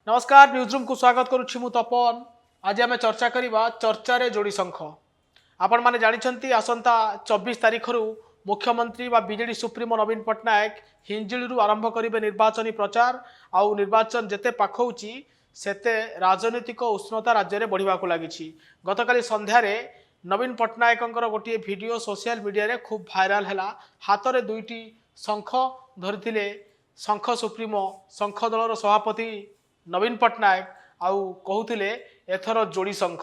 नमस्कार न्यूजरूम को स्वागत करुछि मु तपन। आज आम चर्चा करवा चर्चा जोड़ी संख। आपण माने जानिछंती आसंता 24 तारिख रु मुख्यमंत्री व बीजेडी सुप्रीमो नवीन पट्टनायक हिंजिलू आरंभ करेंगे निर्वाचनी प्रचार। आउ निर्वाचन जेते पाखौची सेते राजनीतिक उष्णता राज्य में बढ़िया लगी। गतकाली संध्यारे नवीन पट्टनायक गोटे वीडियो सोशल मीडिया रे खूब भाइराल है। हाथ में दुईटी शंख धरी शंख सुप्रीमो शंख दलर सभापति नवीन पट्टनायक आउ कहते एथर जोड़ी शंख।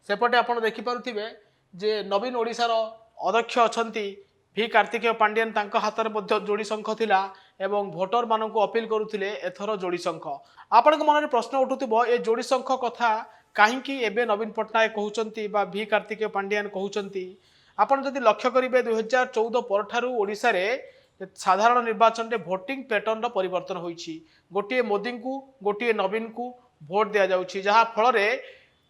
सेपटे आप देखिपे जे नवीन ओडिशार अध्यक्ष अच्छा भी कार्तिकेय पांडियन हाथ में जोड़ी शंख थिला एवं भोटर मानक अपील करुले एथर जोड़ी शंख। आपण मन में प्रश्न उठुव ए जोड़ी शंख कथा कहीं एवं नवीन पट्टनायक कहते भी कार्तिकेय पांडियन कहते। आपड़ जदि लक्ष्य करेंगे 2014 पर ओडिशा रे साधारण निर्वाचन में भोटिंग पैटर्न परिवर्तन होइछि। गोटे मोदी को गोटे नवीन को भोट दिया जाउछि, जहा फल रे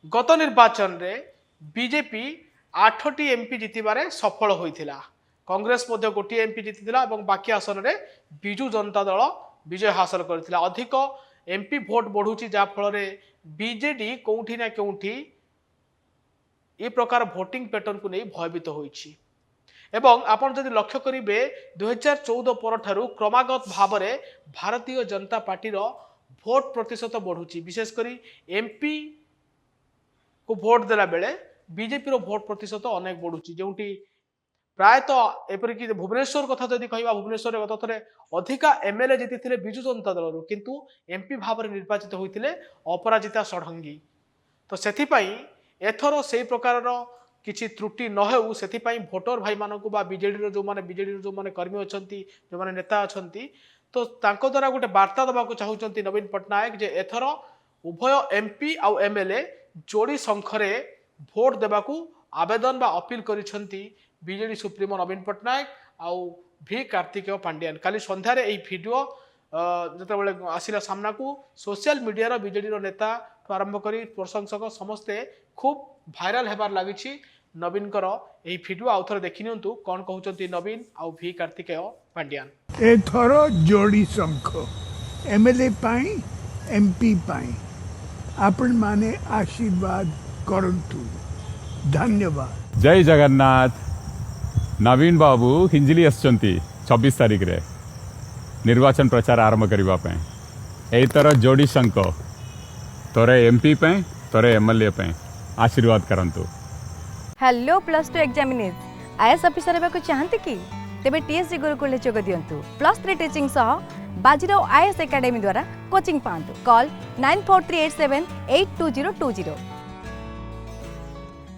गत निर्वाचन रे बीजेपी 8टी एमपी जितबारे सफल होइथिला। कांग्रेस मध्य गोटे एमपी जीतिथिला एवं बाकी आसन रे बिजू जनता दल विजय हासिल करथिला। अधिक एमपी भोट बढ़ुछि, जहा फल रे बीजेडी कोउठी ना कोउठी ए प्रकार भोटिंग पैटर्न को नहीं भयभीत होइछि। एवं आपन जदि लक्ष्य करेंगे 2014 पर क्रमागत भाव में भारतीय जनता पार्टी भोट प्रतिशत बढ़ुची। विशेषकर एमपी को भोट देला बेले बीजेपी रो भोट प्रतिशत अनेक बढ़ुची। जो प्रायतः एपरिक भुवनेश्वर कथा जदि कहवा भुवनेश्वर गत थरे अधिका एमएलए जीति बिजू जनता दल किंतु एमपी भाव में निर्वाचित होते अपराजिता षडंगी। तो से एथर से प्रकार किसी त्रुटि न हो से भोटर भाई मानक बीजेडी जो मैंने कर्मी अच्छा जो मैंने नेता अच्छा तो द्वारा गोटे वार्ता देवाक चाहते नवीन पट्टनायक जे एथर उभय एमपी आउ एमएलए जोड़ी शंखरे भोट देवाकू आवेदन बा अपील करिसेंती बीजेडी सुप्रीमो नवीन पट्टनायक आउ भी कार्तिकेय पांडियन। काली संध्यारे एही वीडियो जितेबाला आसिला सामना को सोशल मीडिया बीजेडी नेता आरंभ करी प्रशंसक समस्ते खूब भाइराल हेबार लागिछि। नवीन यही वीडियो आउ थे देखि नियंतु कौन कहते नवीन आउ भी कार्तिकेय पांडियन। एथर जोड़ी शंख एमएलए पाई एमपी पाई आपण माने आशीर्वाद करंतु। धन्यवाद। जय जगन्नाथ। नवीन बाबू हिंजिली आसचंती 26 तारिख रे निर्वाचन प्रचार आरंभ करबा पे एई तरह जोड़ी शंख तोरे एमपी पे तोरे एमएलए पे आशीर्वाद करंतु। हेलो +2 एग्जामिनीज आईएएस ऑफिसर हेबाकु चाहନ୍ତି कि तेबे टीएसजी गुरुकुल जोग दियंतु। +3 टीचिंग सह बाजीराव आईएएस एकेडमी द्वारा कोचिंग पांतु। कॉल 9438782020।